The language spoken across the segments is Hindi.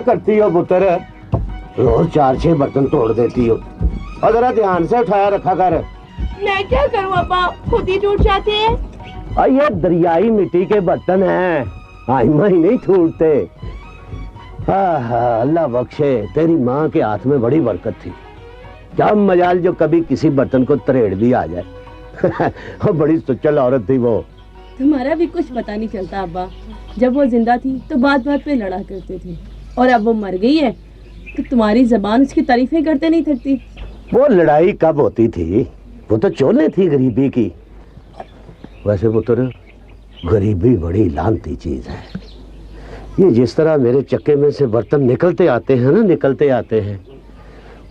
करती हो पुत्र? रोज 4-6 बर्तन तोड़ देती हो। और जरा ध्यान से उठाया रखा कर। मैं क्या करूं अब्बा, खुद ही टूट जाते हैं। और ये दरियाई मिट्टी के बर्तन हैं, आइमा ही नहीं टूटते। अल्लाह बख्शे, तेरी माँ के हाथ में बड़ी बरकत थी। क्या मजाल जो कभी किसी बर्तन को तरेड़ भी आ जाए। बड़ी सुचल औरत थी वो। तुम्हारा भी कुछ पता नहीं चलता अब्बा। जब वो जिंदा थी तो बात बात पे लड़ा करते थे, और अब वो मर गई है तो तुम्हारी जबान उसकी तारीफें करते नहीं थकती। वो लड़ाई कब होती थी? वो तो चोले थी गरीबी की। वैसे पुत्र, गरीबी बड़ी लानती चीज है। ये जिस तरह मेरे चक्के में से बर्तन निकलते आते हैं ना, निकलते आते हैं,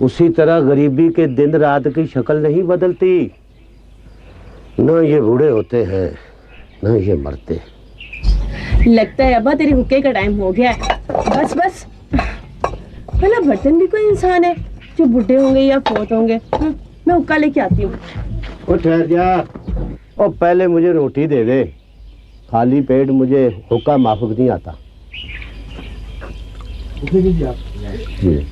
उसी तरह गरीबी के दिन रात की शक्ल नहीं बदलती। ना ये बूढ़े होते हैं, ना ये मरते। लगता है अब्बा तेरे हुक्के का टाइम हो गया है। बस बस, भला बर्तन भी कोई इंसान है जो बूढ़े होंगे या फोत होंगे? मैं हुक्का लेके आती हूँ। ओ ठहर जा। ओ पहले मुझे रोटी दे दे, खाली पेट मुझे हुक्का माफूक नहीं आता। जी।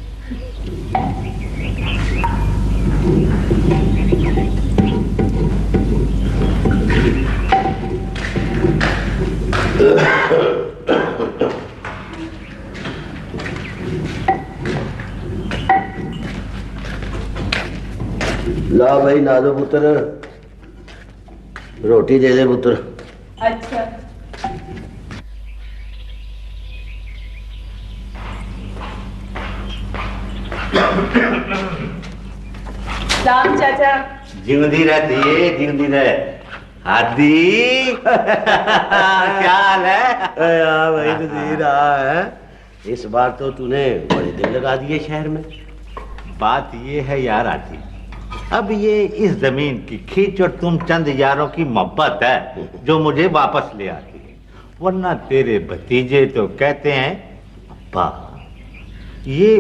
ला भाई नादो पुत्र, रोटी दे दे पुत्र। अच्छा। सलाम चाचा। जिंदी रहती है, जिंदी रहे। हादी क्या हाल है? भाई नज़ीर है। इस बार तो तूने बड़े दिन लगा दिए शहर में। बात ये है यार आती, अब ये इस जमीन की खींच और तुम चंद यारों की मोहब्बत है जो मुझे वापस ले आती है। वरना तेरे भतीजे तो कहते हैं अब्बा ये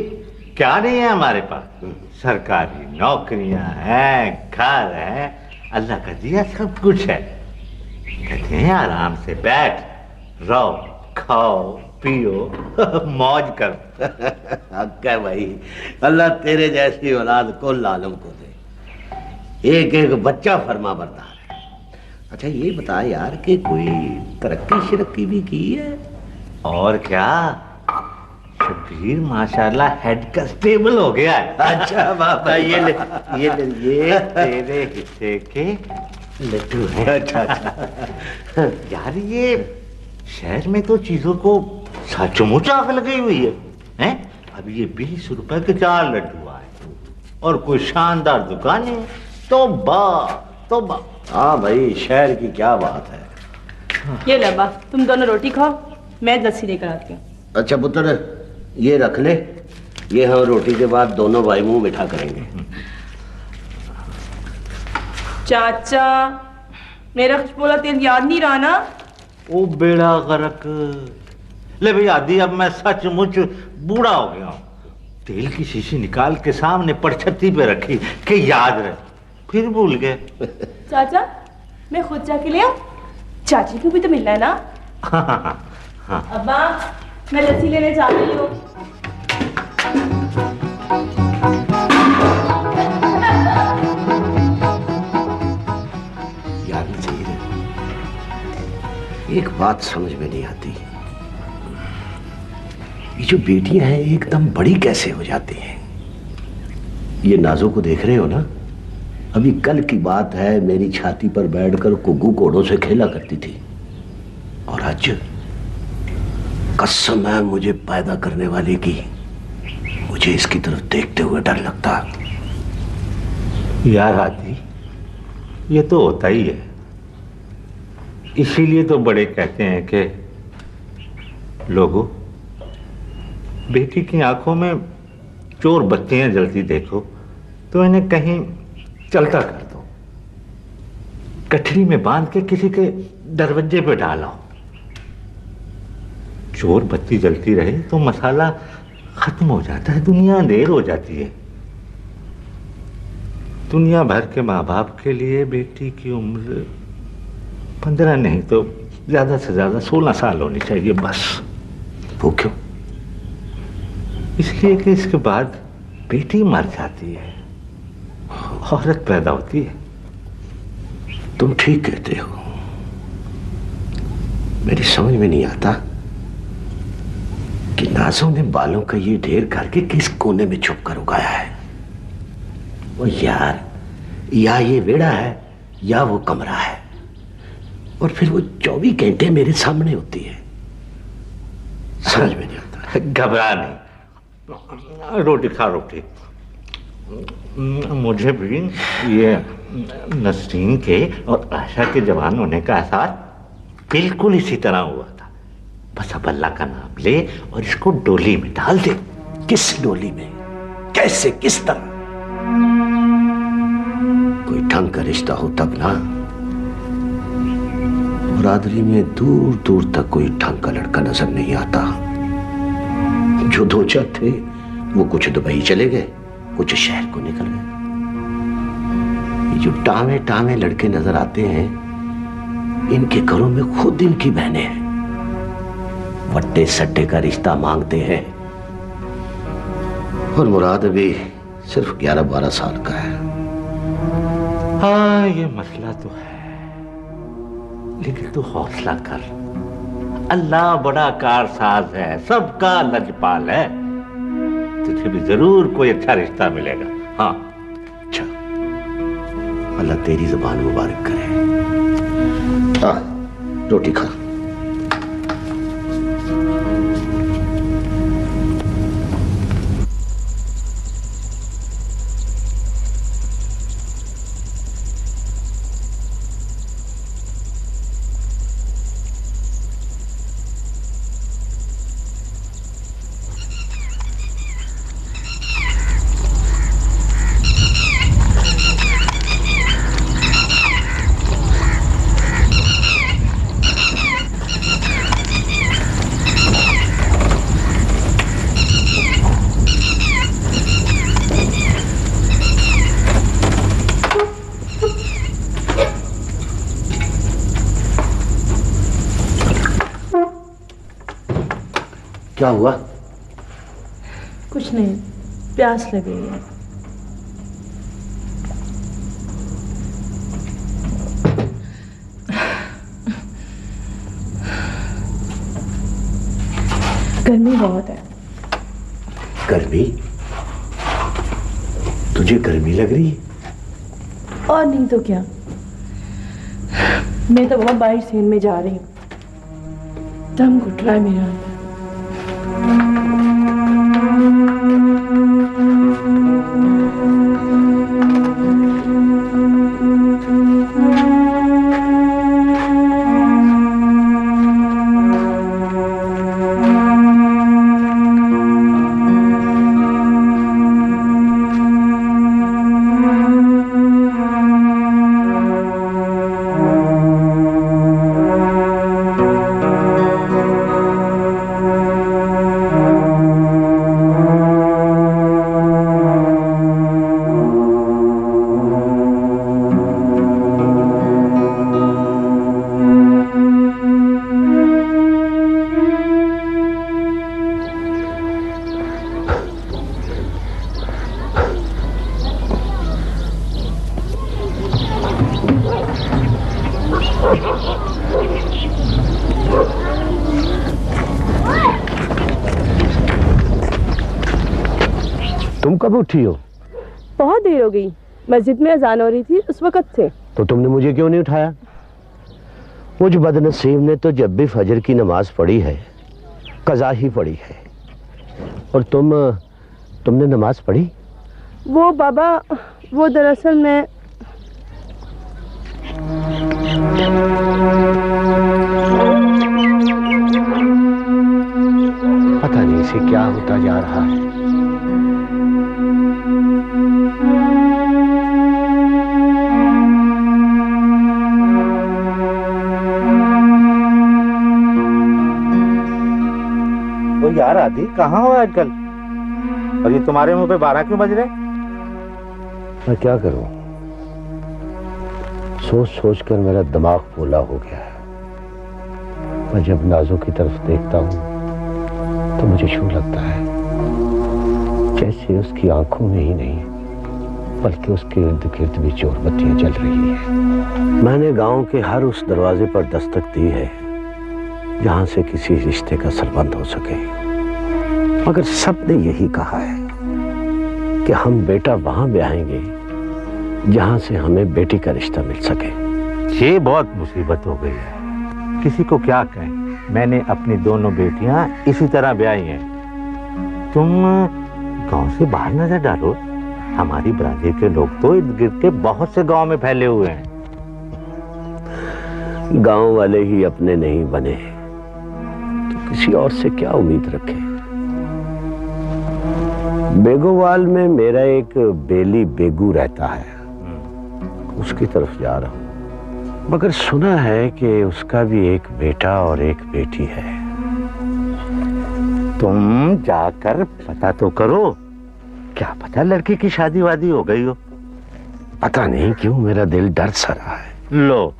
क्या नहीं है हमारे पास, सरकारी नौकरियां हैं, घर है, अल्लाह का दिया सब कुछ है। कहते हैं आराम से बैठ, रहो, खाओ, पियो, मौज कर। हक है भाई, अल्लाह तेरे जैसी औलाद को लालम को दे। एक एक बच्चा फरमा बरदार है। अच्छा ये बता यार कि कोई तरक्की शिरक्की भी की है? और क्या, शबीर माशाल्लाह हेड कांस्टेबल हो गया है। अच्छा बाबा, ये तेरे हिस्से के लड्डू हैं। अच्छा अच्छा। यार ये शहर में तो चीजों को सचमुच आग लगी हुई है, हैं? अब ये 20 रुपए के 4 लड्डू आए और कोई शानदार दुकान है। तौबा तौबा। हाँ भाई, शहर की क्या बात है। ये लबा, तुम दोनों रोटी खाओ, मैं लस्सी लेकर आती हूँ। अच्छा पुत्र, ये रख ले, ये हम रोटी के बाद दोनों भाई मुंह मीठा करेंगे। चाचा, मेरा खुशबोला तेल याद नहीं रहा ना? ओ बेड़ा गर्क। ले भाई आदि, अब मैं सचमुच बूढ़ा हो गया हूँ। तेल की शीशी निकाल के सामने परछत्ती पे रखी कि याद रहे, फिर भूल गए। चाचा, मैं खुद जाके ले आऊं? चाची को भी तो मिलना है ना? हाँ। अब्बा, मैं लस्सी लेने जा रही हूँ। यार नज़ीर, एक बात समझ में नहीं आती, ये जो बेटियां हैं एकदम बड़ी कैसे हो जाती हैं? ये नाजो को देख रहे हो ना, अभी कल की बात है, मेरी छाती पर बैठकर कुग्गू कोड़ों से खेला करती थी, और आज कसम है मुझे पैदा करने वाले की, मुझे इसकी तरफ देखते हुए डर लगता। यार आदि, ये तो होता ही है। इसीलिए तो बड़े कहते हैं कि लोगों, बेटी की आंखों में चोर बत्तियां जलती देखो तो इन्हें कहीं चलता कर दो, गठरी में बांध के किसी के दरवाजे पे डालो। चोर बत्ती जलती रहे तो मसाला खत्म हो जाता है, दुनिया अंधेर हो जाती है। दुनिया भर के माँ बाप के लिए बेटी की उम्र 15 नहीं तो ज्यादा से ज्यादा 16 साल होनी चाहिए बस। वो क्यों? इसलिए कि इसके बाद बेटी मर जाती है, औरत पैदा होती है। तुम ठीक कहते हो। मेरी समझ में नहीं आता कि नाजों ने बालों का ये ढेर करके किस कोने में छुप कर उगाया है। वो यार, या ये वेड़ा है या वो कमरा है, और फिर वो 24 घंटे मेरे सामने होती है। समझ में नहीं आता। घबरा नहीं, रोटी खा रोटी। मुझे भी ये नसरीन के और आशा के जवान होने का एहसास बिल्कुल इसी तरह हुआ था। बस अब अल्लाह का नाम ले और इसको डोली में डाल दे। किस डोली में, कैसे, किस तरह? कोई ढंग का रिश्ता हो तब ना। बरादरी में दूर दूर तक कोई ढंग का लड़का नजर नहीं आता। जो दो चार थे वो कुछ दुबई चले गए, कुछ शहर को निकल गए। ये जो टामे टामे लड़के नजर आते हैं, इनके घरों में खुद इनकी बहनें हैं। वट्टे सट्टे का रिश्ता मांगते हैं, और मुराद अभी सिर्फ 11-12 साल का है। हाँ, ये मसला तो है, लेकिन तू हौसला कर। अल्लाह बड़ा कारसाज है, सबका लजपाल है। तुझे भी जरूर कोई अच्छा रिश्ता मिलेगा। हाँ, अच्छा, अल्लाह तेरी जुबान मुबारक करे। हाँ, रोटी खा। क्या हुआ? कुछ नहीं, प्यास लगी है। गर्मी बहुत है। गर्मी? तुझे गर्मी लग रही है? और नहीं तो क्या। मैं तो बहुत बारिश सीन में जा रही हूँ, दम घुट रहा है मेरा अंदर। तुम कब उठी हो? बहुत देर हो गई, मस्जिद में अजान हो रही थी उस वक्त से। तो तुमने मुझे क्यों नहीं उठाया? मुझ बदनसीब ने तो जब भी फजर की नमाज पढ़ी है, कज़ा ही पढ़ी है। और तुमने नमाज पढ़ी? वो बाबा, वो दरअसल मैं पता नहीं इसे क्या होता जा रहा है। तो यार आदि कहाँ हो आजकल? और ये तुम्हारे मुंह पे 12 क्यों बज रहे? मैं क्या करूं, सोच सोच कर मेरा दिमाग फूला हो गया है। मैं जब नाजों की तरफ देखता हूं तो मुझे शू लगता है। जैसे उसकी आंखों में ही नहीं बल्कि उसके इर्द गिर्द भी जोर बत्तियां जल रही है। मैंने गांव के हर उस दरवाजे पर दस्तक दी है जहां से किसी रिश्ते का संबंध हो सके, मगर सबने यही कहा है कि हम बेटा वहां ब्याहेंगे जहां से हमें बेटी का रिश्ता मिल सके। ये बहुत मुसीबत हो गई है, किसी को क्या कहें। मैंने अपनी दोनों बेटियां इसी तरह ब्याही हैं। तुम गांव से बाहर नजर डालो, हमारी बरादरी के लोग तो इर्द गिर्द के बहुत से गांव में फैले हुए हैं। गांव वाले ही अपने नहीं बने तो किसी और से क्या उम्मीद रखे। बेगोवाल में मेरा एक बेली बेगू रहता है, उसकी तरफ जा रहा हूं, मगर सुना है कि उसका भी एक बेटा और एक बेटी है। तुम जाकर पता तो करो, क्या पता लड़की की शादी वादी हो गई हो। पता नहीं क्यों मेरा दिल डर सा रहा है। लो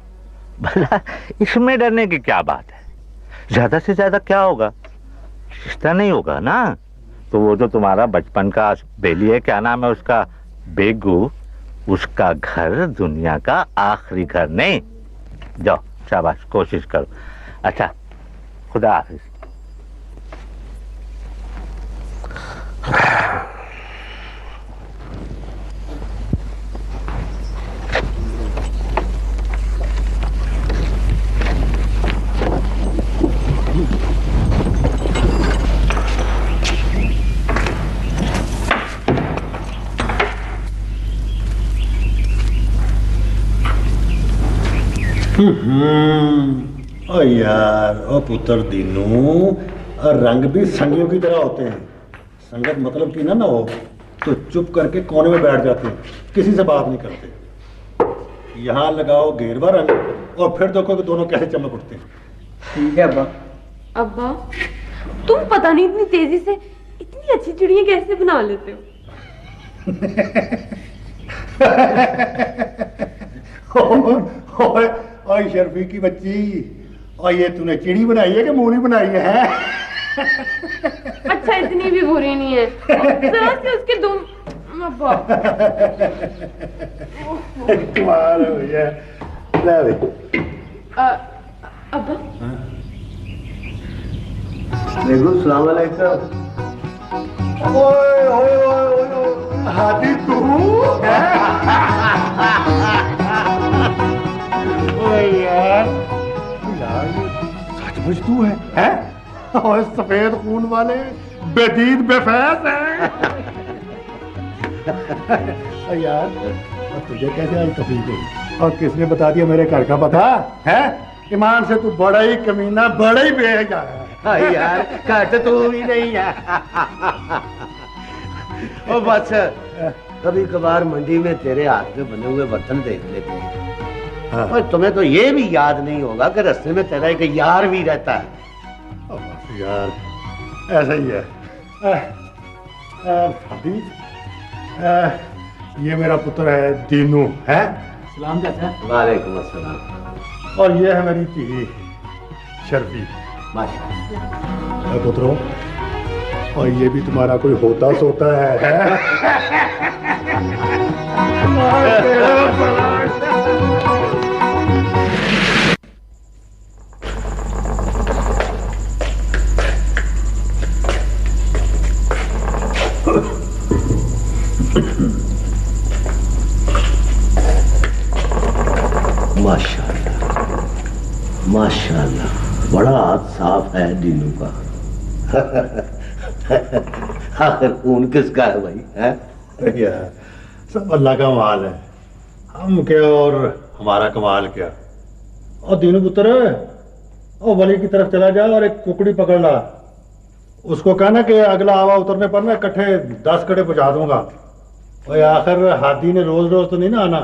भला इसमें डरने की क्या बात है, ज्यादा से ज्यादा क्या होगा, रिश्ता नहीं होगा ना। तो वो जो तुम्हारा बचपन का बेली है, क्या नाम है उसका, बेगू, उसका घर दुनिया का आखिरी घर नहीं। जाओ शाबाश, कोशिश करो। अच्छा, खुदा हाफिज। ओ यार, ओ पुत्र दीनू, रंग भी संगियों की तरह होते हैं। संगत मतलब की ना हो तो चुप करके कोने में बैठ जाते हैं, किसी से बात नहीं करते। यहाँ लगाओ घेरवा रंग और फिर देखो कि दोनों कैसे चमक उठते हैं। ठीक है अब्बा। अब्बा, तुम पता नहीं इतनी तेजी से इतनी अच्छी चिड़िया कैसे बना लेते हो? ओए शर्फी की बच्ची, और ये तूने चिड़ी बनाई है कि मूली बनाई है? अच्छा, इतनी भी बुरी नहीं है, जरा से उसके दुम। अब्बा कमाल हो गया। ले भाई। अब्बा, देखो, सलाम अलैकुम। ओए ओए ओए ओए, हाथी तू? ओए यार, ये सचमुच तू है? और सफेद खून वाले बेदीद बेफैज है। यार, और तुझे कैसे आई तकलीफ हुई? और किसने बता दिया मेरे घर का पता है? ईमान से तू बड़ा ही कमीना, बड़ा ही बेहजा है। यार, घट तू भी नहीं है। ओ बस, कभी कभार मंडी में तेरे हाथ में बने हुए बर्तन देख लेते हैं। हाँ। और तुम्हें तो ये भी याद नहीं होगा कि रास्ते में तेरा एक यार भी रहता है। बस यार, ऐसा ही है। भाभी, ये मेरा पुत्र है दीनू, है? सलाम चाचा। वालेकुम अस्सलाम। और ये है मेरी धी शर्फी। माशाअल्लाह। पुत्रों, और ये भी तुम्हारा कोई होता सोता है? माशाअल्लाह, माशाअल्लाह, बड़ा हाथ साफ है दीनू का। आखिर खून किसका है भाई? है सब अल्लाह का कमाल है, हम क्या और हमारा कमाल क्या। और दीनू पुत्र, और वली की तरफ चला जा और एक कुकड़ी पकड़ ला। उसको कहना कि अगला हवा उतरने पर मैं इकट्ठे 10 कड़े पहुंचा दूंगा। और आखिर हाथी ने रोज रोज तो नहीं ना आना।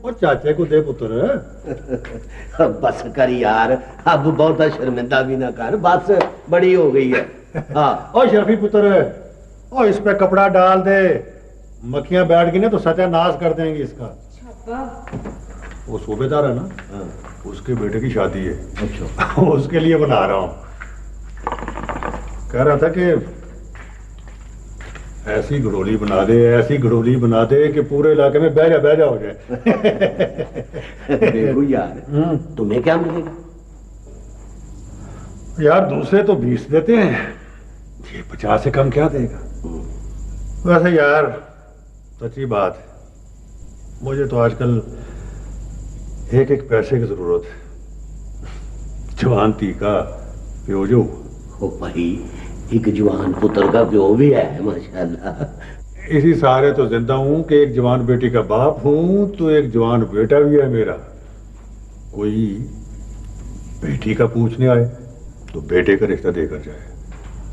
और चाचे को दे पुत्र। बस कर यार, अब बहुत शर्मिंदा भी ना कर, बात बड़ी हो गई है। हाँ। और शर्फी पुत्र, और इस पे कपड़ा डाल दे, मक्खियां बैठ गई ना तो सत्यानाश कर देंगी इसका। वो सूबेदार है ना, उसके बेटे की शादी है। अच्छा। उसके लिए बना रहा हूं। कह रहा था कि ऐसी घड़ोली बना दे, ऐसी घड़ोली बना दे कि पूरे इलाके में बह जा हो जाए। देखो यार, तुम्हें क्या मिलेगा? यार दूसरे तो 20 देते हैं, ये 50 से कम क्या देगा? वैसे यार सच्ची बात है, मुझे तो आजकल एक एक पैसे की जरूरत है। जवान तीका प्यो जो ओ भाई, एक जवान पुत्र का प्यो भी है माशाल्लाह। इसी सहारे तो जिंदा हूं कि एक जवान बेटी का बाप हूं, तो एक जवान बेटा भी है मेरा। कोई बेटी का पूछने आए तो बेटे का रिश्ता देकर जाए,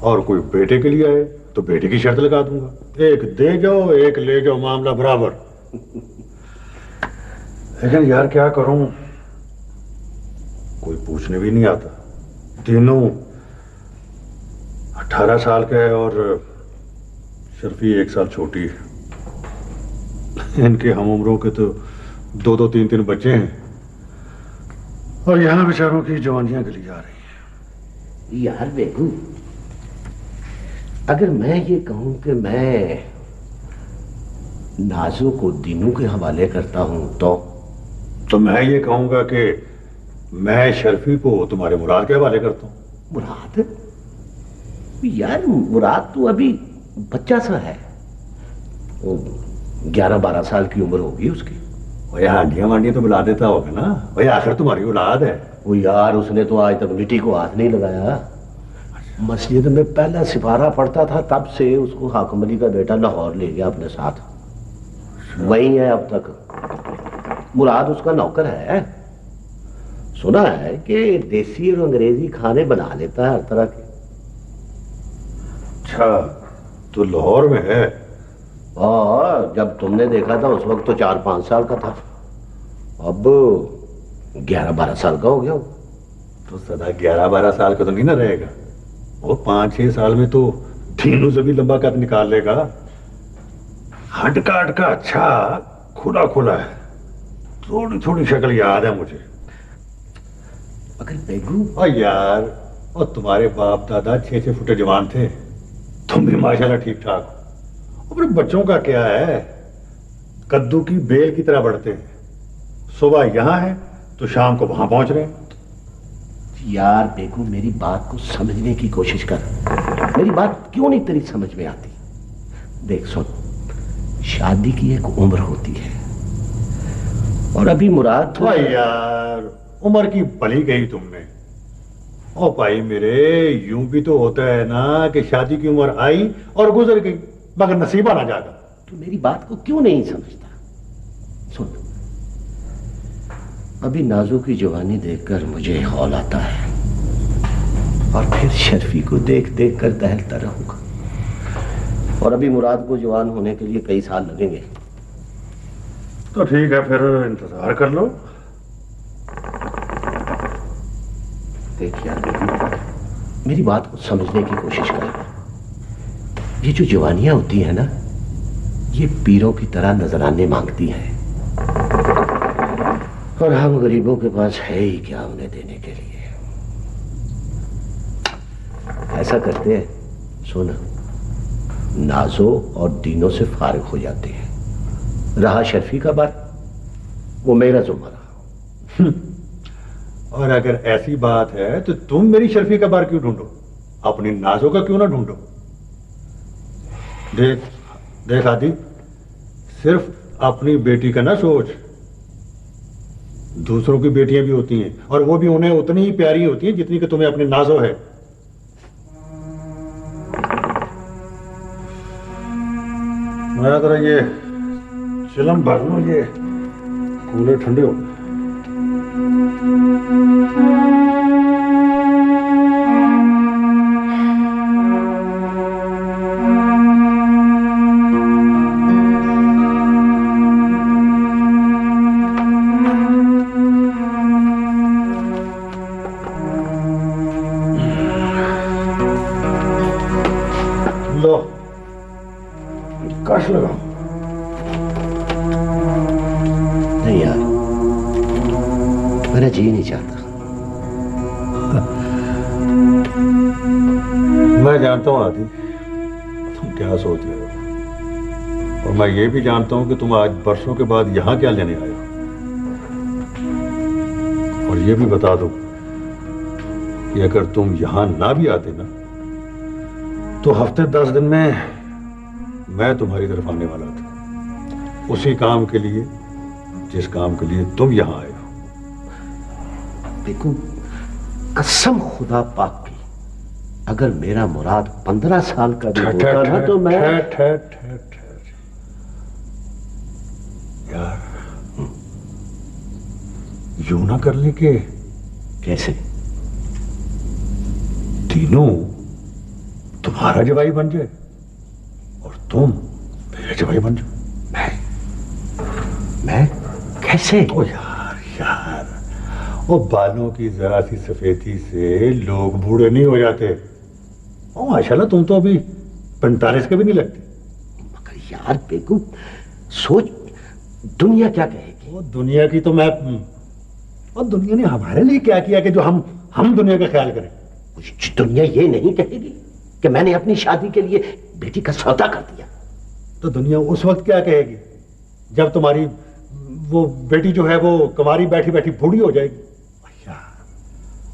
और कोई बेटे के लिए आए तो बेटे की शर्त लगा दूंगा। एक दे जाओ एक ले जाओ, मामला बराबर। लेकिन यार क्या करूं, कोई पूछने भी नहीं आता। तीनों 18 साल का है और शर्फी 1 साल छोटी है। इनके हम उम्रों के तो 2-2 3-3 बच्चे हैं, और यहाँ बेचारों की जवानियां गली जा रही हैं। यार बेगू, अगर मैं ये कहूं कि मैं नाजो को दीनू के हवाले करता हूं तो मैं ये कहूंगा कि मैं शर्फी को तुम्हारे मुराद के हवाले करता हूं। मुराद? यार मुराद तो अभी बच्चा सा है, वो 11-12 साल की उम्र होगी उसकी। वही हांडियां वांडियां तो बुला देता होगा ना, वही आखिर तुम्हारी औलाद है। वो यार उसने तो आज तक मिट्टी को हाथ नहीं लगाया। मस्जिद में पहला सिपारा पढ़ता था, तब से उसको हाकिम अली का बेटा लाहौर ले गया अपने साथ, वही है अब तक। मुराद उसका नौकर है। सुना है कि देसी और अंग्रेजी खाने बना लेता है हर तरह के। अच्छा, तो लाहौर में है? और जब तुमने देखा था उस वक्त तो 4-5 साल का था, अब 11-12 साल का हो गया। तो सदा 11-12 साल का तो नहीं ना रहेगा, वो 5-6 साल में तो तीनों से भी लंबा कद निकाल लेगा। हट का अच्छा खुला खुला है, थोड़ी थोड़ी शक्ल याद है मुझे। मगर बेगू, और यार, और तुम्हारे बाप दादा 6-6 फुटे जवान थे, तुम भी माशाल्लाह ठीक ठाक हो। और बच्चों का क्या है, कद्दू की बेल की तरह बढ़ते हैं, सुबह यहां है तो शाम को वहां पहुंच रहे हैं। यार बेगू, मेरी बात को समझने की कोशिश कर। मेरी बात क्यों नहीं तेरी समझ में आती? देख सुन, शादी की एक उम्र होती है, और अभी मुराद तो यार उम्र की भली गई तुमने। ओ भाई मेरे, यूं भी तो होता है ना कि शादी की उम्र आई और गुजर गई, मगर नसीबा ना जागा। तू मेरी बात को क्यों नहीं समझता? सुन, अभी नाजो की जवानी देखकर मुझे हौल आता है, और फिर शर्फी को देख देख कर दहलता रहूंगा, और अभी मुराद को जवान होने के लिए कई साल लगेंगे। तो ठीक है, फिर इंतजार कर लो। देख यार, मेरी बात को समझने की कोशिश कर। ये जो जवानियां होती है ना, ये पीरों की तरह नजराने मांगती हैं, और हम गरीबों के पास है ही क्या उन्हें देने के लिए। ऐसा करते हैं, सुन, नाजो और दीनों से फारिग हो जाते हैं। रहा शर्फी का बात, वो मेरा जुम्मा रहा। और अगर ऐसी बात है तो तुम मेरी शर्फी का बार क्यों ढूंढो, अपनी नाजो का क्यों ना ढूंढो? देख देख आदि, सिर्फ अपनी बेटी का ना सोच, दूसरों की बेटियां भी होती हैं, और वो भी उन्हें उतनी ही प्यारी होती हैं जितनी कि तुम्हें अपनी नाजो है। मैं जरा ये चिलम भर लूं, ये कूलर ठंडे हो गए। लो, कश लगाओ। नहीं यार, मेरा जी नहीं चाहता। मैं जानता हूं आदि, तुम क्या सोच रहे हो। और मैं ये भी जानता हूं कि तुम आज बरसों के बाद यहां क्या लेने आए हो। और ये भी बता दो कि अगर तुम यहां ना भी आते ना, तो हफ्ते 10 दिन में मैं तुम्हारी तरफ आने वाला था, उसी काम के लिए जिस काम के लिए तुम यहां आए हो। देखो, कसम खुदा पाक की, अगर मेरा मुराद 15 साल का भी होता ना तो मैं यार यूं ना कर ले के कैसे तीनों तुम्हारा जवाई बन जाए और तुम मेरे जवाई बन जाओ। मैं कैसे? ओ यार वो बालों की जरा सी सफेदी से लोग बूढ़े नहीं हो जाते। ओ माशाल्लाह तुम तो अभी 45 के भी नहीं लगते। मगर यार बेगू, सोच दुनिया क्या कहेगी? वो दुनिया की तो मैं, और दुनिया ने हमारे लिए क्या किया कि जो हम दुनिया का ख्याल करें? दुनिया ये नहीं कहेगी कि मैंने अपनी शादी के लिए बेटी का सौदा कर दिया। तो दुनिया उस वक्त क्या कहेगी जब तुम्हारी वो बेटी जो है वो कुंवारी बैठी बैठी बूढ़ी हो जाएगी?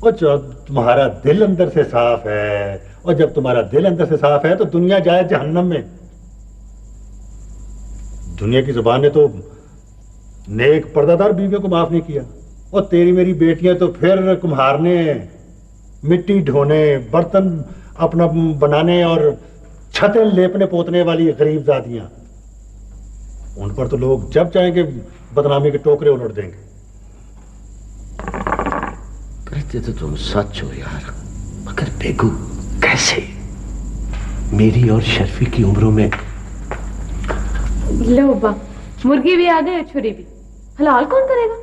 और जब तुम्हारा दिल अंदर से साफ है, और जब तुम्हारा दिल अंदर से साफ है तो दुनिया जाए जहन्नम में। दुनिया की जुबान ने तो नेक पर्दादार बीवियों को माफ नहीं किया, और तेरी मेरी बेटियां तो फिर कुम्हारने, मिट्टी ढोने, बर्तन अपना बनाने और छतें लेपने पोतने वाली गरीब जातियां, उन पर तो लोग जब चाहेंगे बदनामी के टोकरे उलट देंगे। कहते तो तुम सच हो यार, मगर बेगू कैसे? मेरी और शर्फी की उम्रों में। लो बा, मुर्गी भी आ गई और छुरी भी। हलाल कौन करेगा?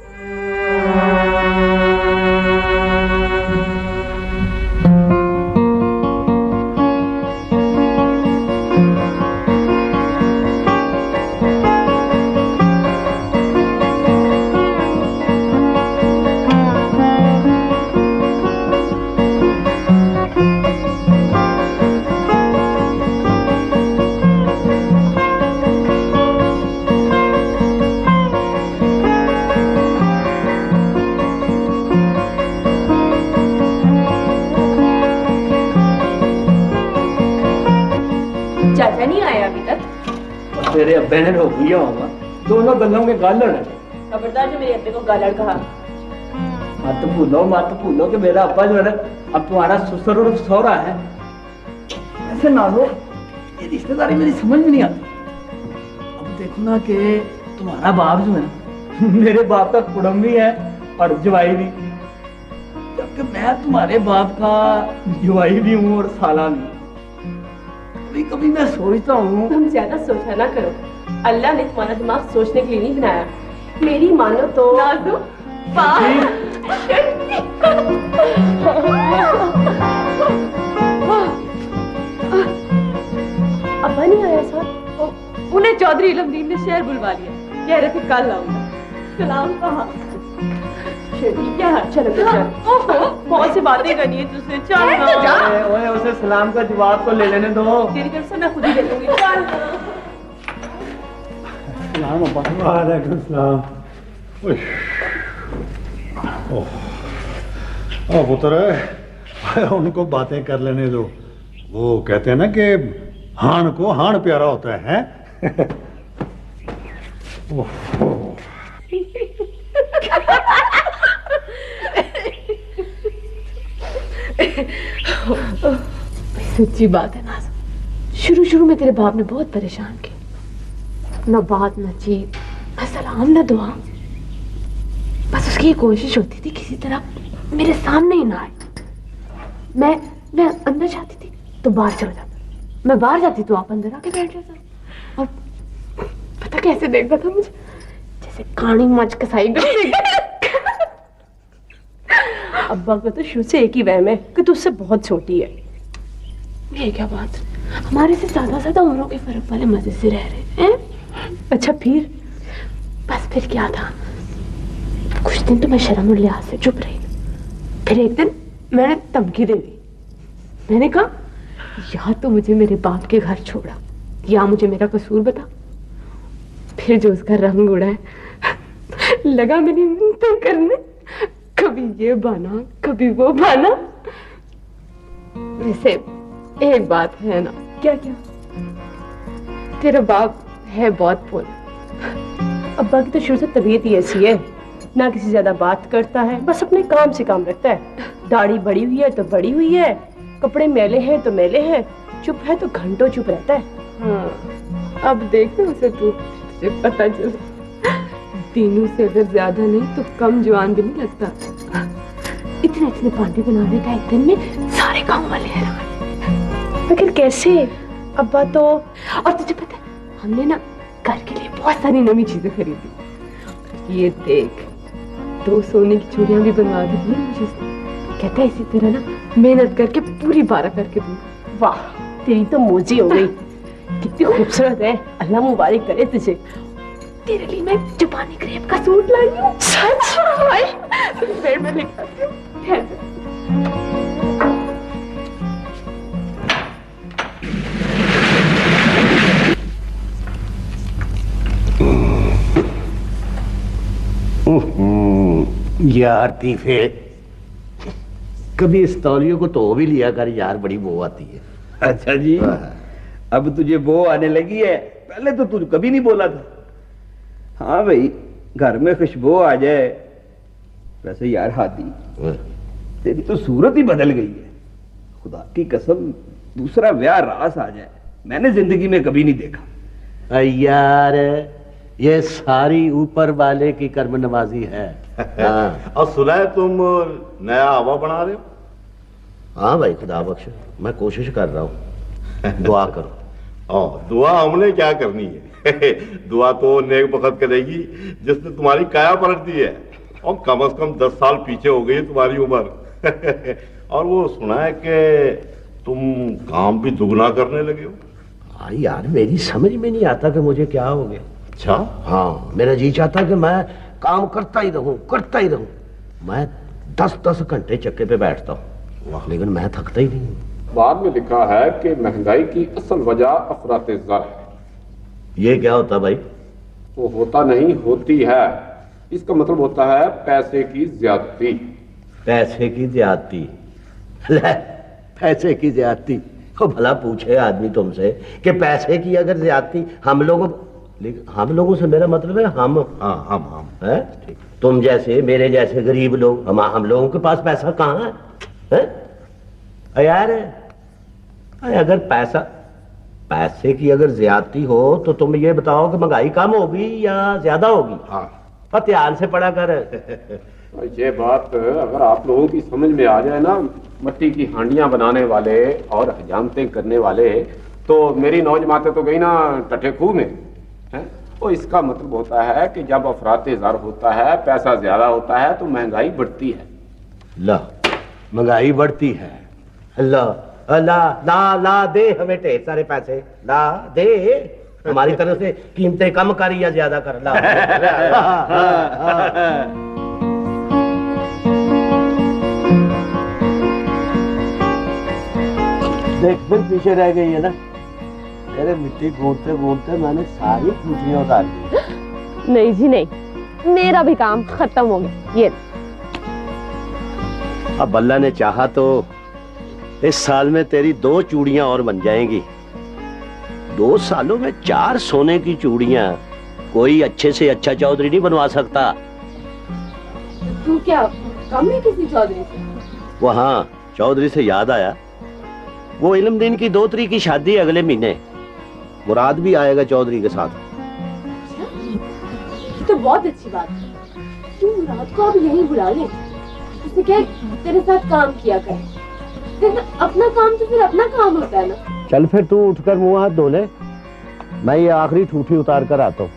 चाचा नहीं आया अभी तक? तेरे अब्बे ने रोक लिया होगा, दोनों गलों के गाल लड़। खबरदार जो मेरे अब्बे को गालड़ कहा। मत भूलो कि मेरा अब्बा जो है ना, अब तुम्हारा ससुर और सौरा है। ऐसे ना लो, ये रिश्तेदारी मेरी समझ में नहीं आती। अब देखो ना कि तुम्हारा बाप जो है ना, मेरे बाप का कुड़म भी है और जवाई भी, जबकि मैं तुम्हारे बाप का जवाई भी हूँ और साला भी। कभी कभी मैं सोचता हूँ। तुम ज्यादा सोचा ना करो, अल्लाह ने तुम्हारा दिमाग सोचने के लिए नहीं बनाया। मेरी मानो तो नाज़ू, अब्बा नहीं आया साहब? उन्हें चौधरी इलमदीन ने शहर बुलवा लिया, कह रहे थे कल आऊंगा। सलाम कहा? क्या हाल? चलो बहुत सी बातें करनी है तुझसे। चल ओए उसे सलाम का जवाब तो ले लेने दो। तेरी तरफ से मैं खुद ही दे दूंगी। चल। सलाम अब्बा। वालेकुम सलाम। ओ पुत्र, उनको बातें कर लेने दो। वो कहते हैं ना कि हाण को हाण प्यारा होता है। सच्ची बात है नाज़, शुरू में तेरे बाप ने बहुत परेशान किया। न बात न चीत, न सलाम न दुआ। बस उसकी ये कोशिश होती थी किसी तरह मेरे सामने ही ना आए। मैं अंदर जाती थी तो बाहर चला जाता, मैं बाहर जाती तो आप अंदर आके बैठ जाता। और पता कैसे देखता था मुझे? जैसे कानी मच कसाई गई। अब्बा को तो शुरू से एक ही वहम है कि तू उससे बहुत छोटी है। ये क्या बात, हमारे से ज्यादा उम्रों के फर्क वाले मजे से रह रहे हैं। अच्छा फिर? बस फिर क्या था, कुछ दिन तो मैं शर्म और लिहाज से चुप रही, फिर एक दिन मैंने धमकी दे दी। मैंने कहा या तो मुझे मेरे बाप के घर छोड़ा या मुझे मेरा कसूर बता, फिर जो उसका रंग उड़ा है, लगा मेरी मिन्नतें करने, कभी ये बना कभी वो बना। वैसे एक बात है ना। क्या क्या? तेरा बाप है बहुत भोला। अब्बा की तो शुरू से तबीयत ही ऐसी है, ना किसी से ज्यादा बात करता है, बस अपने काम से काम रखता है। दाढ़ी बड़ी हुई है तो बड़ी हुई है, कपड़े मैले हैं तो मैले हैं, चुप है तो घंटों चुप रहता है। हाँ, अब देखते उसे तुझे पता चल। तीनों से अगर ज्यादा नहीं तो कम जवान भी नहीं लगता। इतने इतने पांडे बना लेता है एक दिन में, सारे गांव वाले हैरान। लेकिन कैसे? अब्बा तो। और तुझे पता है, हमने ना घर के लिए बहुत सारी नवी चीजें खरीदी। ये देख, 2 सोने की चूड़ियां भी बनवा के दी मुझे उसने। कहता है इसी तरह ना मेहनत करके पूरी 12 करके दूंगा। वाह, तेरी तो मौजी हो गई। कितनी खूबसूरत है, अल्लाह मुबारक करे तुझे। तेरे लिए मैं जापानी क्रेप का सूट लाई हूँ। सच? भाई फिर मैं लेकर आती हूँ। यार तीफे, कभी इस तौलियों को तो भी लिया कर यार, बड़ी बो आती है। अच्छा जी, अब तुझे बो आने लगी है, पहले तो तू कभी नहीं बोला था। हाँ भाई, घर में खुशबू आ जाए। वैसे यार हादी, तेरी तो सूरत ही बदल गई है। खुदा की कसम, दूसरा ब्याह रास आ जाए, मैंने जिंदगी में कभी नहीं देखा। यार ये सारी ऊपर वाले की कर्म नवाजी है। हाँ। और सुना है तुम नया हवा बना रहे हो? हाँ भाई, खुदा बख्श, मैं कोशिश कर रहा हूँ। दुआ करो। दुआ हमने क्या करनी है? दुआ तो नेक बखत करेगी जिसने तुम्हारी काया पलट दी है, और कम से कम 10 साल पीछे हो गई है तुम्हारी उम्र। और वो सुना है कि तुम काम भी दुगना करने लगे हो। हाँ यार, मेरी समझ में नहीं आता कि मुझे क्या हो गया। अच्छा? हाँ, मेरा जी चाहता कि मैं काम करता ही रहूं। मैं 10-10 घंटे चक्के पे बैठता हूँ, लेकिन मैं थकता ही नहीं हूँ। बाद में लिखा है कि महंगाई की असल वजह अफराते ज़र है। ये क्या होता भाई? वो होता नहीं, होती है। इसका मतलब होता है पैसे की ज्यादती। पैसे की ज्यादती? पैसे की ज्यादती? तो भला पूछे आदमी तुमसे कि पैसे की अगर ज्यादती हम लोगों से मेरा मतलब है हम। हाँ, हम है? तुम जैसे, मेरे जैसे गरीब लोग, हम लोगों के पास पैसा कहाँ है? यार अगर पैसे की अगर ज्यादती हो तो तुम ये बताओ कि महंगाई कम होगी या ज्यादा होगी? हाँ। और ध्यान से पढ़ा कर। ये बात अगर आप लोगों की समझ में आ जाए ना, मट्टी की हांडियां बनाने वाले और हजामतें करने वाले, तो मेरी नौजमाते तो गई ना टठे खूह में है। तो इसका मतलब होता है कि जब अफराते ज़र होता है, पैसा ज्यादा होता है, तो महंगाई बढ़ती है। ला, महंगाई बढ़ती है। ला ला ला ला दे हमें ढेर सारे पैसे, ला दे, हमारी तरफ से कीमतें कम कर या ज्यादा कर। ला। देख, फिर पीछे रह गई है ना। मेरे मिट्टी गूंथते गूंथते मैंने सारी खूंटियां उतार दी। नहीं जी नहीं, मेरा भी काम खत्म हो गया। ये अब अल्लाह ने चाहा तो इस साल में तेरी 2 चूड़ियां और बन जाएंगी। 2 सालों में 4 सोने की चूड़ियां कोई अच्छे से अच्छा चौधरी नहीं बनवा सकता। तू क्या कम है किसी चौधरी से? वहाँ चौधरी से याद आया, वो इल्मदीन की 2 की शादी अगले महीने, मुराद भी आएगा चौधरी के साथ। ये तो बहुत अच्छी बात है। तू मुराद को अब यहीं बुला ले, उससे क्या तेरे साथ काम किया करे। फिर अपना काम तो फिर अपना काम होता है ना। चल फिर तू उठकर मुंह हाथ धो ले, मैं ये आखिरी ठूठी उतार कर आता हूँ।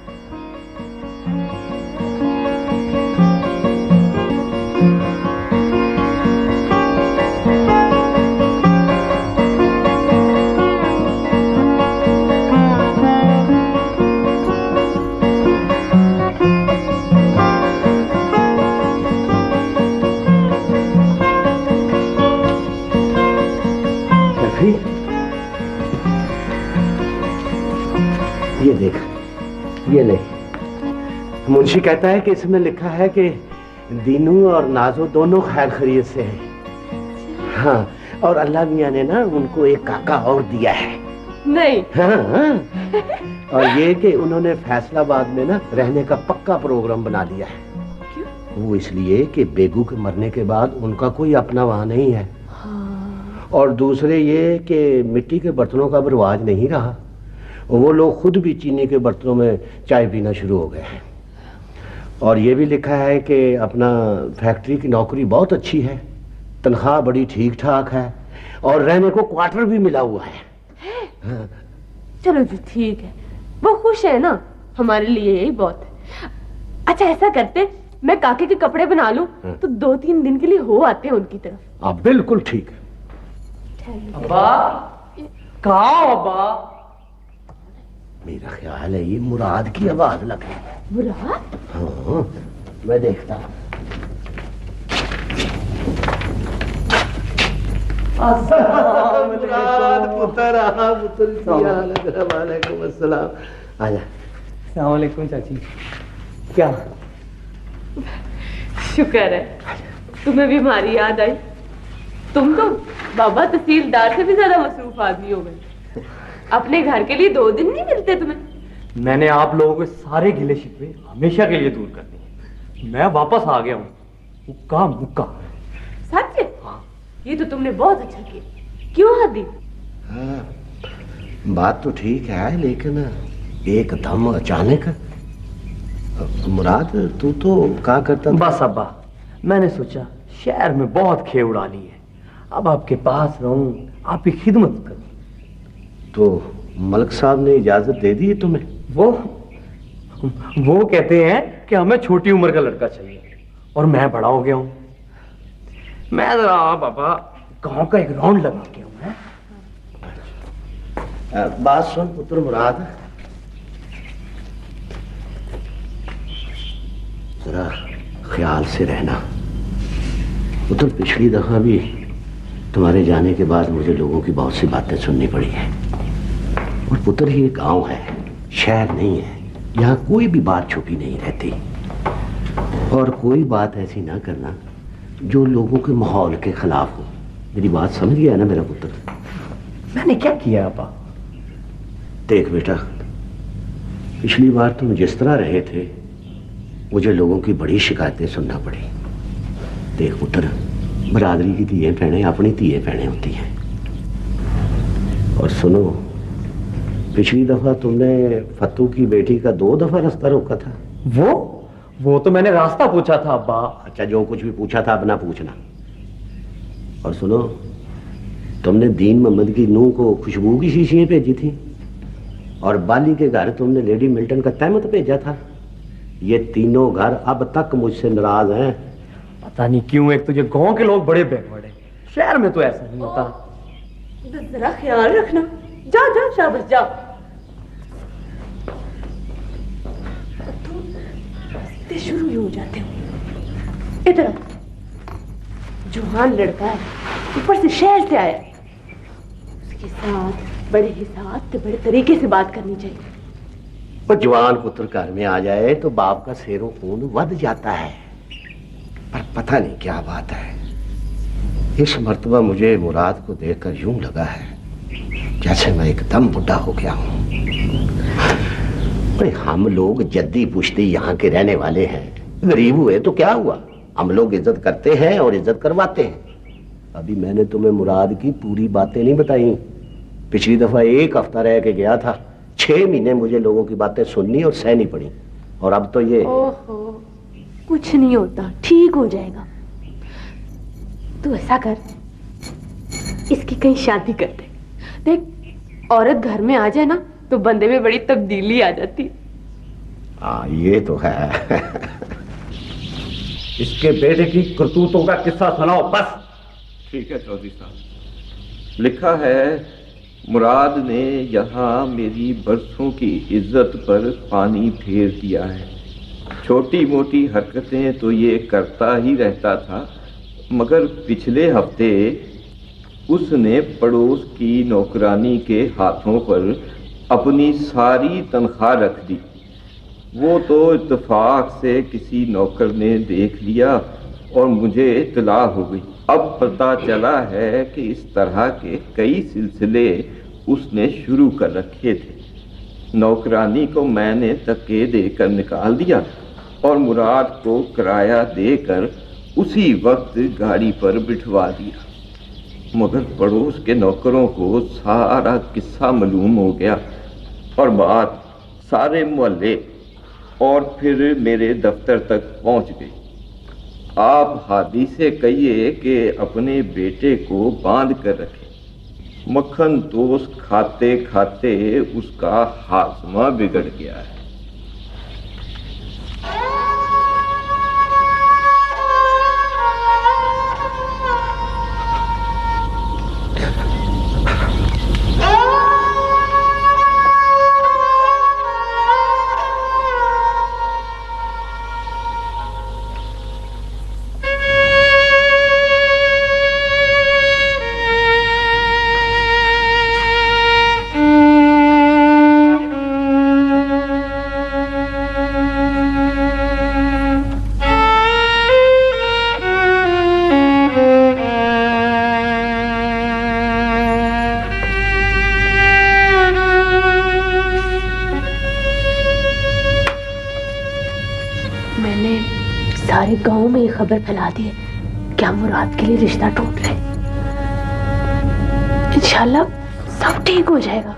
ये देख, ये ले, मुंशी कहता है कि इसमें लिखा है कि दीनू और नाजो दोनों खैर खैरियत से हैं। हाँ, और अल्लाह मियाँ ने ना उनको एक काका और दिया है। नहीं। हाँ, और ये कि उन्होंने फैसलाबाद में ना रहने का पक्का प्रोग्राम बना लिया है। क्यों? वो इसलिए कि बेगू के मरने के बाद उनका कोई अपना वहां नहीं है। हाँ। और दूसरे ये कि मिट्टी के बर्तनों का रिवाज नहीं रहा, वो लोग खुद भी चीनी के बर्तनों में चाय पीना शुरू हो गए हैं। और ये भी लिखा है कि अपना फैक्ट्री की नौकरी बहुत अच्छी है, तनख्वाह बड़ी ठीक ठाक है और रहने को क्वार्टर भी मिला हुआ है। हाँ। चलो जी ठीक है, वो खुश है ना, हमारे लिए यही बहुत है। अच्छा ऐसा करते, मैं काके के कपड़े बना लूं तो 2-3 दिन के लिए हो आते हैं उनकी तरफ। आप बिल्कुल ठीक है। अब्बा कहाँ हो अब्बा? मेरा ख्याल है ये मुराद की आवाज लग रही है। मुराद? हाँ, मैं देखता हूँ। मुराद पुत्र आ, पुत्र वालेकुम अस्सलाम। आजा। अस्सलाम वालेकुम चाची। क्या? शुक्र है तुम्हें भी हमारी याद आई। तुम तो बाबा तहसीलदार से भी ज्यादा मसरूफ आदमी हो गए। अपने घर के लिए 2 दिन नहीं मिलते तुम्हें? मैंने आप लोगों के सारे गिले शिकवे हमेशा के लिए दूर कर दिए। मैं वापस आ गया हूँ, मुक्का मुक्का। सच? हाँ। ये तो तुमने बहुत अच्छा किया। क्यों हादी? हाँ, बात तो ठीक है, लेकिन एकदम अचानक। मुराद तू तो क्या करता था? बस अब्बा, मैंने सोचा शहर में बहुत खे उड़ा ली है, अब आपके पास रहूं, आपकी खिदमत करूं। तो मलिक साहब ने इजाजत दे दी है तुम्हें? वो कहते हैं कि हमें छोटी उम्र का लड़का चाहिए और मैं बड़ा हो गया हूं। मैं जरा बाबा गांव का एक राउंड लगा के हूं। बात सुन पुत्र मुराद, जरा ख्याल से रहना। पुत्र पिछली दफा भी तुम्हारे जाने के बाद मुझे लोगों की बहुत सी बातें सुननी पड़ी है। और पुत्र ये गांव है, शहर नहीं है, यहाँ कोई भी बात छुपी नहीं रहती। और कोई बात ऐसी ना करना जो लोगों के माहौल के खिलाफ हो। मेरी बात समझ गया ना मेरा पुत्र? मैंने क्या किया अब्बा? देख बेटा, पिछली बार तुम जिस तरह रहे थे मुझे लोगों की बड़ी शिकायतें सुनना पड़ी। देख पुत्र, बरादरी की धीएं बहनें अपनी धीएं बहनें होती हैं। और सुनो, पिछली दफा तुमने फत्तू की बेटी का 2 दफा रास्ता रोका था। वो तो मैंने रास्ता पूछा था अब्बा। अच्छा, जो कुछ भी पूछा था अपना पूछना। और सुनो, तुमने दीन मोहम्मद की नूह को खुशबू की शीशियां भेजी थी और बाली के घर तुमने लेडी मिल्टन का तहमत भेजा था। ये तीनों घर अब तक मुझसे नाराज हैं। पता नहीं क्यों, एक तुझे गांव के लोग बड़े बैकवर्ड हैं, शहर में तो ऐसा नहीं होता। जरा ख्याल रखना। जा जा, शाबाश जा। तुम शुरू ही हो जाते हो। इधर जवान लड़का है, ऊपर से शहर से आया, उसके साथ बड़े हिसाब से बड़े तरीके से बात करनी चाहिए। वो जवान पुत्र घर में आ जाए तो बाप का शेरों खून वध जाता है। पर पता नहीं क्या बात है, इस मर्तबा मुझे मुराद को देखकर यूं लगा है जैसे मैं एकदम बुढ़ा हो गया हूं। भाई हम लोग जद्दी पुश्ती यहाँ के रहने वाले हैं, गरीब हुए तो क्या हुआ, हम लोग इज्जत करते हैं और इज्जत करवाते हैं। अभी मैंने तुम्हें मुराद की पूरी बातें नहीं बताई। पिछली दफा 1 हफ्ता रह के गया था, 6 महीने मुझे लोगों की बातें सुननी और सहनी पड़ी। और अब तो ये ओहो, कुछ नहीं होता, ठीक हो जाएगा। तू ऐसा कर, इसकी कहीं शादी कर दे। देख, औरत घर में आ जाए ना तो बंदे में बड़ी तब्दीली आ जाती। हाँ, ये तो है। इसके बेटे की करतूतों का किस्सा सुनाओ बस। ठीक है चौधरी साहब, लिखा है मुराद ने यहाँ मेरी बरसों की इज्जत पर पानी फेर दिया है। छोटी मोटी हरकतें तो ये करता ही रहता था, मगर पिछले हफ्ते उसने पड़ोस की नौकरानी के हाथों पर अपनी सारी तनख्वाह रख दी वो तो इत्तेफाक से किसी नौकर ने देख लिया और मुझे इत्तला हो गई। अब पता चला है कि इस तरह के कई सिलसिले उसने शुरू कर रखे थे। नौकरानी को मैंने धक्के देकर निकाल दिया और मुराद को किराया देकर उसी वक्त गाड़ी पर बिठवा दिया। मगर पड़ोस के नौकरों को सारा किस्सा मालूम हो गया और बात सारे मोहल्ले और फिर मेरे दफ्तर तक पहुंच गई। आप हादी से कहिए कि अपने बेटे को बांध कर रखे। मक्खन टोस्ट खाते खाते उसका हाजमा बिगड़ गया है। सारे गांव में ये खबर फैला दी है क्या मुराद के लिए रिश्ता टूट रहा है। इंशाल्लाह सब ठीक हो जाएगा,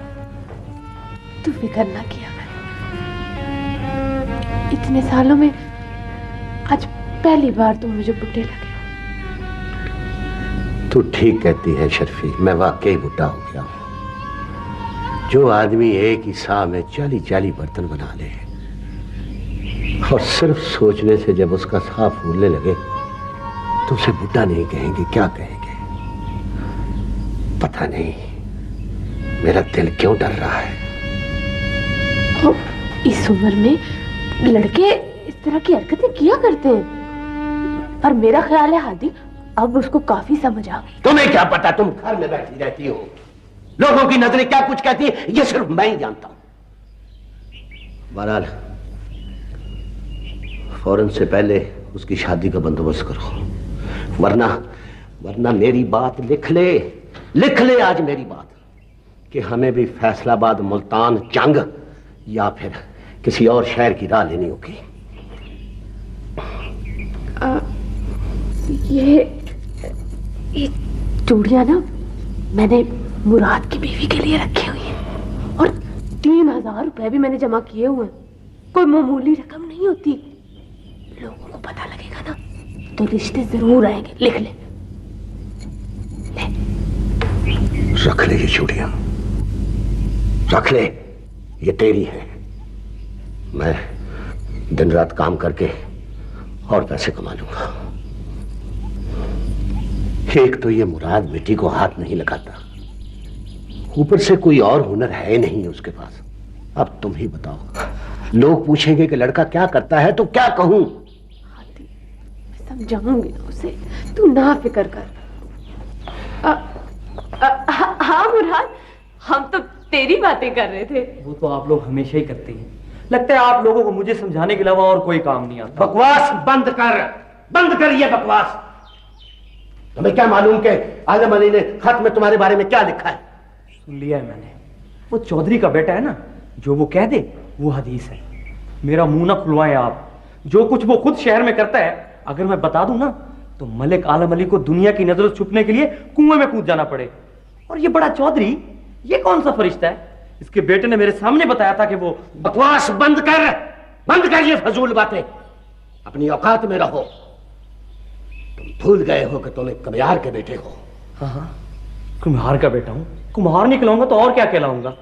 तू फिक्र ना किया कर। इतने सालों में आज पहली बार तुम मुझे बुढ़े लगे। तू ठीक कहती है शर्फी, मैं वाकई बुढ़ा हो गया हूं। जो आदमी एक ही साह में 40-40 बर्तन बना ले और सिर्फ सोचने से जब उसका साह फूलने लगे तो उसे बुढ़ा नहीं कहेंगे, क्या कहेंगे? पता नहीं मेरा दिल क्यों डर रहा है। इस उम्र में लड़के इस तरह की हरकतें किया करते हैं, पर मेरा ख्याल है हादी अब उसको काफी समझ आ गई। तुम्हें क्या पता, तुम घर में बैठी रहती हो, लोगों की नजरें क्या कुछ कहती है ये सिर्फ मैं ही जानता हूं। बहरहाल फौरन से पहले उसकी शादी का बंदोबस्त करो, वरना मेरी बात लिख ले आज मेरी बात कि हमें भी फैसलाबाद, मुल्तान, जंग या फिर किसी और शहर की राह लेनी होगी। ये चूड़ियां ना मैंने मुराद की बीवी के लिए रखी हुई है और 3000 रुपए भी मैंने जमा किए हुए हैं। कोई मामूली रकम नहीं होती। लोगों को पता लगेगा ना तो रिश्ते जरूर आएंगे। लिख ले। रख ले ये चूड़ियां, रख ले, ये तेरी है। मैं दिन रात काम करके और पैसे कमा लूंगा। एक तो ये मुराद मिट्टी को हाथ नहीं लगाता, ऊपर से कोई और हुनर है नहीं उसके पास। अब तुम ही बताओ, लोग पूछेंगे कि लड़का क्या करता है तो क्या कहूं? समझाऊंगी ना उसे, तू ना फिक्र कर। हाँ मुराद, हम तो तेरी बातें कर रहे थे। वो तो आप लोग हमेशा ही करते हैं। लगता है आप लोगों को मुझे समझाने के अलावा और कोई काम नहीं आता। बकवास बंद कर ये बकवास। तुम्हें क्या मालूम कि आलम अली ने खत में तुम्हारे बारे में क्या लिखा है? सुन लिया है मैंने। वो चौधरी का बेटा है ना, जो वो कह दे वो हदीस है। मेरा मुंह ना खुलवाएं आप। जो कुछ वो खुद शहर में करता है अगर मैं बता दूं ना तो मलिक आलम अली को दुनिया की नजरों से छुपने के लिए कुएं में कूद जाना पड़े। और ये बड़ा चौधरी, ये कौन सा फरिश्ता है? इसके बेटे ने मेरे सामने बताया था कि वो। बकवास बंद कर ये फजूल बातें। अपनी औकात में रहो। तुम भूल गए हो कि तुम एक कमियार के बेटे हो। हाँ, कुम्हार का बेटा हूं। कुम्हार नहीं कहलाऊंगा तो और क्या कहलाऊंगा?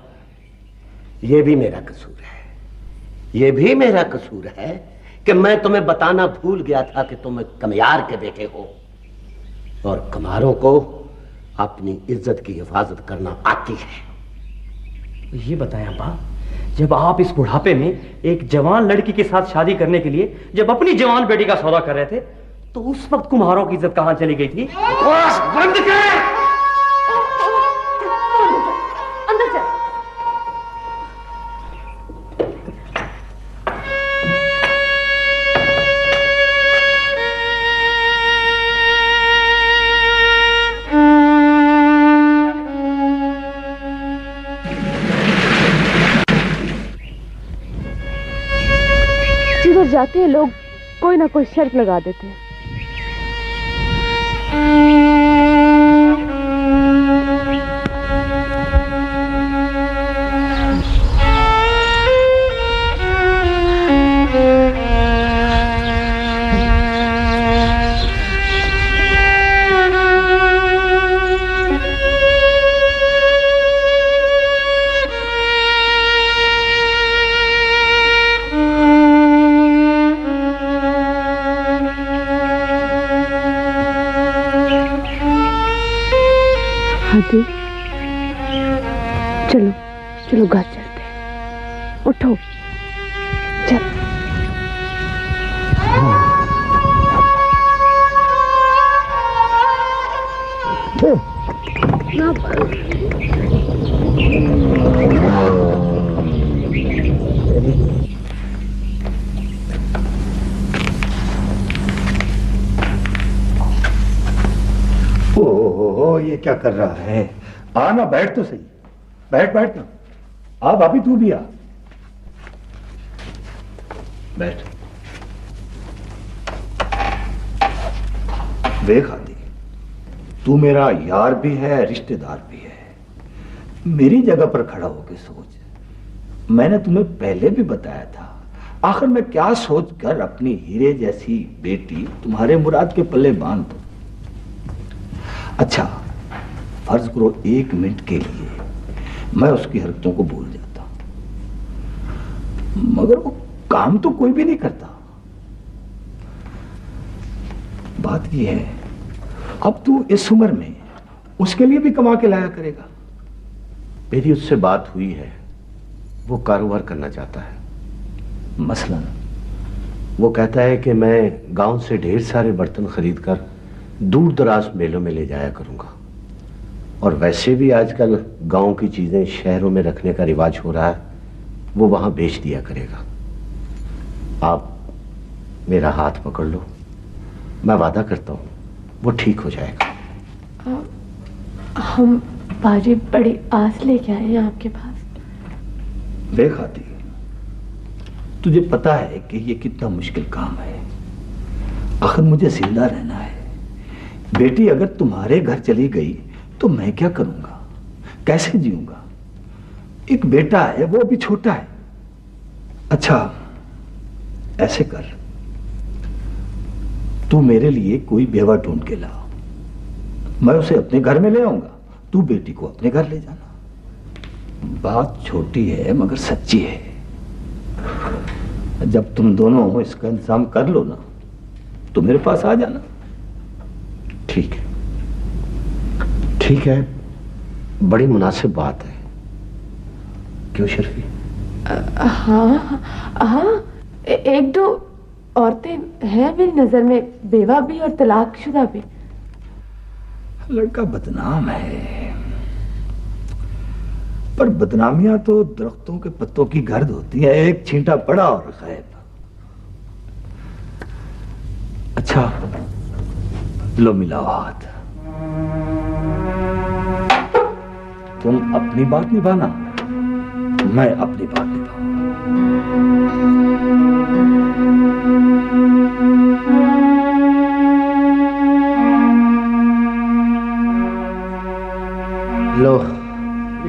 ये भी मेरा कसूर है कि मैं तुम्हें बताना भूल गया था कि तुम एक कमियार के बेटे हो और कमारों को अपनी इज्जत की हिफाजत करना आती है। ये बताएं अब्बा, जब आप इस बुढ़ापे में एक जवान लड़की के साथ शादी करने के लिए जब अपनी जवान बेटी का सौदा कर रहे थे तो उस वक्त कुम्हारों की इज्जत कहां चली गई थी? बंद कर। अंदर चल। जाते हैं लोग कोई ना कोई शर्त लगा देते हैं। चलो चलो घर चलते हैं, उठो चल। ओ ये क्या कर रहा है? आना, बैठ तो सही, बैठ ना। आ भाभी, तू भी आ, बैठ। देख आदि, तू मेरा यार भी है, रिश्तेदार भी है। मेरी जगह पर खड़ा होकर सोच। मैंने तुम्हें पहले भी बताया था, आखिर मैं क्या सोचकर अपनी हीरे जैसी बेटी तुम्हारे मुराद के पल्ले बांध दूं। अच्छा, फर्ज करो 1 मिनट के लिए मैं उसकी हरकतों को भूल जाता हूं, मगर वो काम तो कोई भी नहीं करता। बात यह है, अब तू इस उम्र में उसके लिए भी कमा के लाया करेगा। मेरी उससे बात हुई है, वो कारोबार करना चाहता है। मसलन वो कहता है कि मैं गांव से ढेर सारे बर्तन खरीदकर दूर दराज मेलों में ले जाया करूंगा, और वैसे भी आजकल गांव की चीजें शहरों में रखने का रिवाज हो रहा है, वो वहां बेच दिया करेगा। आप मेरा हाथ पकड़ लो, मैं वादा करता हूं वो ठीक हो जाएगा। हम बाजी बड़ी आस लेके आए हैं आपके पास। देख आती, तुझे पता है कि ये कितना मुश्किल काम है। आखिर मुझे जिंदा रहना है। बेटी अगर तुम्हारे घर चली गई तो मैं क्या करूंगा, कैसे जीऊंगा? एक बेटा है, वो भी छोटा है। अच्छा ऐसे कर, तू मेरे लिए कोई बेवा ढूंढ के ला, मैं उसे अपने घर में ले आऊंगा, तू बेटी को अपने घर ले जाना। बात छोटी है मगर सच्ची है। जब तुम दोनों इसका इंतजाम कर लो ना तो मेरे पास आ जाना। ठीक है, ठीक है, बड़ी मुनासिब बात है। क्यों शर्फी? हाँ हाँ, 1-2 औरतें हैं मेरी नजर में, बेवा भी और तलाकशुदा भी। लड़का बदनाम है, पर बदनामियां तो दरख्तों के पत्तों की गर्द होती है, एक छींटा पड़ा और गायब। अच्छा लो मिलाओ हाथ। तुम अपनी बात निभाना, मैं अपनी बात निभाऊंगा। लो,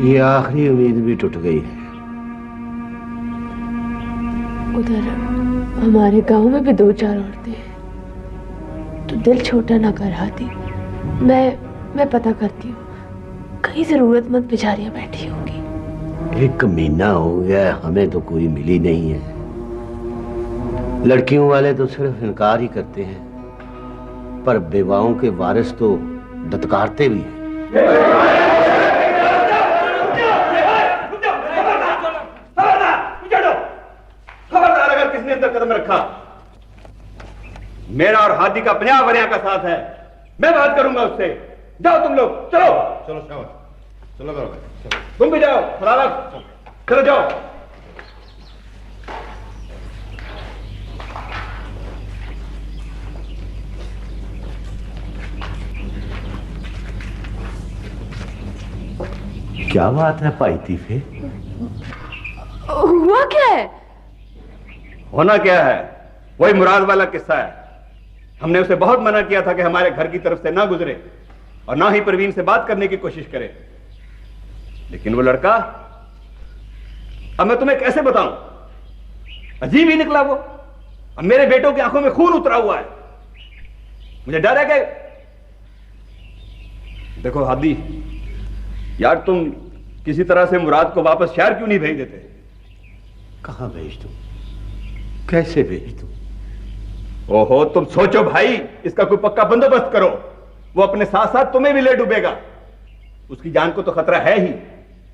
ये आखिरी उम्मीद भी टूट गई है। उधर हमारे गांव में भी 2-4 औरतें हैं, तो दिल छोटा ना कर हाथी। मैं पता करती हूँ, कई जरूरतमंद बेचारियां बैठी होंगी। 1 महीना हो गया, हमें तो कोई मिली नहीं है। लड़कियों वाले तो सिर्फ इनकार ही करते हैं, पर बेवाओं के वारिस तो दत्कारते भी हैं। कदम रखा, मेरा और हादी का 50 वरिया का साथ है, मैं बात करूंगा उससे। जाओ तुम लोग, चलो चलो शाबाश, चलो करो भाई, तुम भी जाओ, फरारत चलो जाओ। क्या बात है भाई तीफे? हुआ क्या है? होना क्या है, वही मुराद वाला किस्सा है। हमने उसे बहुत मना किया था कि हमारे घर की तरफ से ना गुजरे और ना ही परवीन से बात करने की कोशिश करे, लेकिन वो लड़का, अब मैं तुम्हें कैसे बताऊं, अजीब ही निकला वो। अब मेरे बेटों की आंखों में खून उतरा हुआ है। मुझे डर है कि, देखो हादी यार, तुम किसी तरह से मुराद को वापस शहर क्यों नहीं भेज देते? कहां भेज दूं, कैसे भेज दूं? ओहो, तुम सोचो भाई, इसका कोई पक्का बंदोबस्त करो। वो अपने साथ साथ तुम्हें भी ले डूबेगा। उसकी जान को तो खतरा है ही,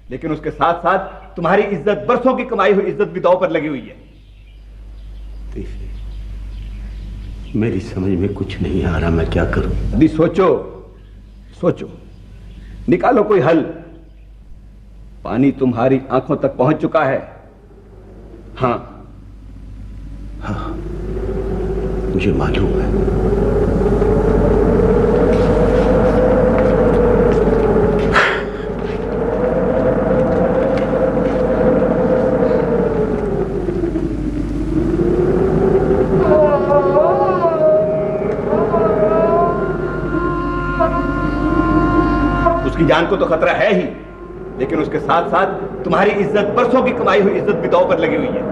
लेकिन उसके साथ साथ तुम्हारी इज्जत, बरसों की कमाई हुई इज्जत भी दांव पर लगी हुई है। मेरी समझ में कुछ नहीं आ रहा, मैं क्या करूं? अभी सोचो सोचो, निकालो कोई हल। पानी तुम्हारी आंखों तक पहुंच चुका है। हाँ हाँ, मुझे मालूम है। उसकी जान को तो खतरा है ही, लेकिन उसके साथ साथ तुम्हारी इज्जत, बरसों की कमाई हुई इज्जत भी दांव पर लगी हुई है।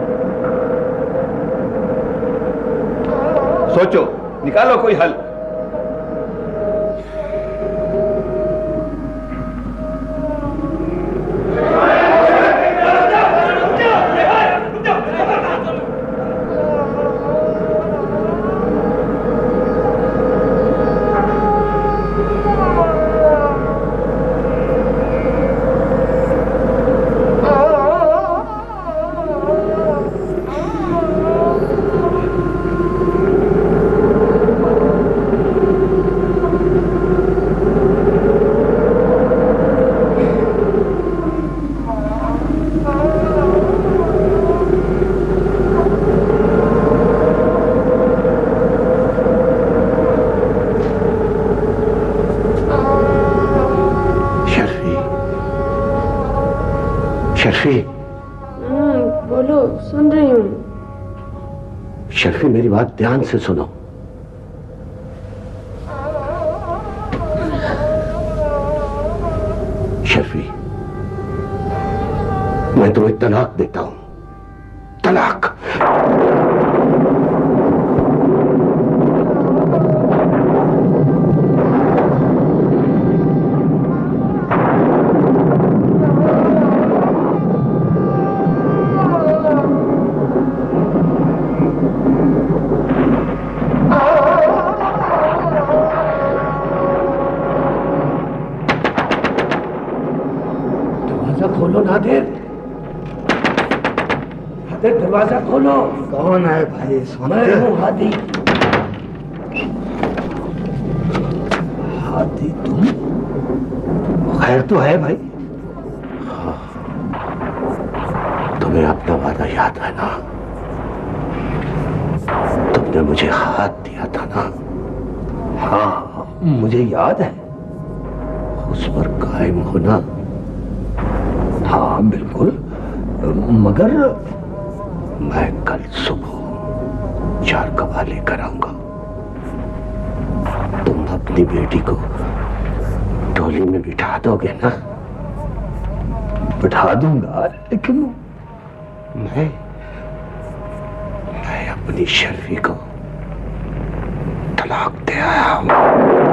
सोचो, निकालो कोई हल। बोलो, सुन रही हूँ। शर्फी, मेरी बात ध्यान से सुनो। शर्फी, मैं तुम्हें तलाक देता हूं। तलाक। खोलो नादिर, नादिर दरवाजा खोलो। कौन है भाई? मैं हूँ हादी। हादी तुम? खैर तो है भाई? हाँ, तुम्हें अपना वादा याद है ना? तुमने मुझे हाथ दिया था ना? हाँ, मुझे याद है। उस पर कायम होना। हाँ बिल्कुल, मगर मैं कल सुबह 4 गवाह लेकर आऊंगा। तुम अपनी बेटी को डोली में बिठा दोगे ना? बिठा दूंगा, लेकिन मैं अपनी शर्फी को तलाक दे आया हूं।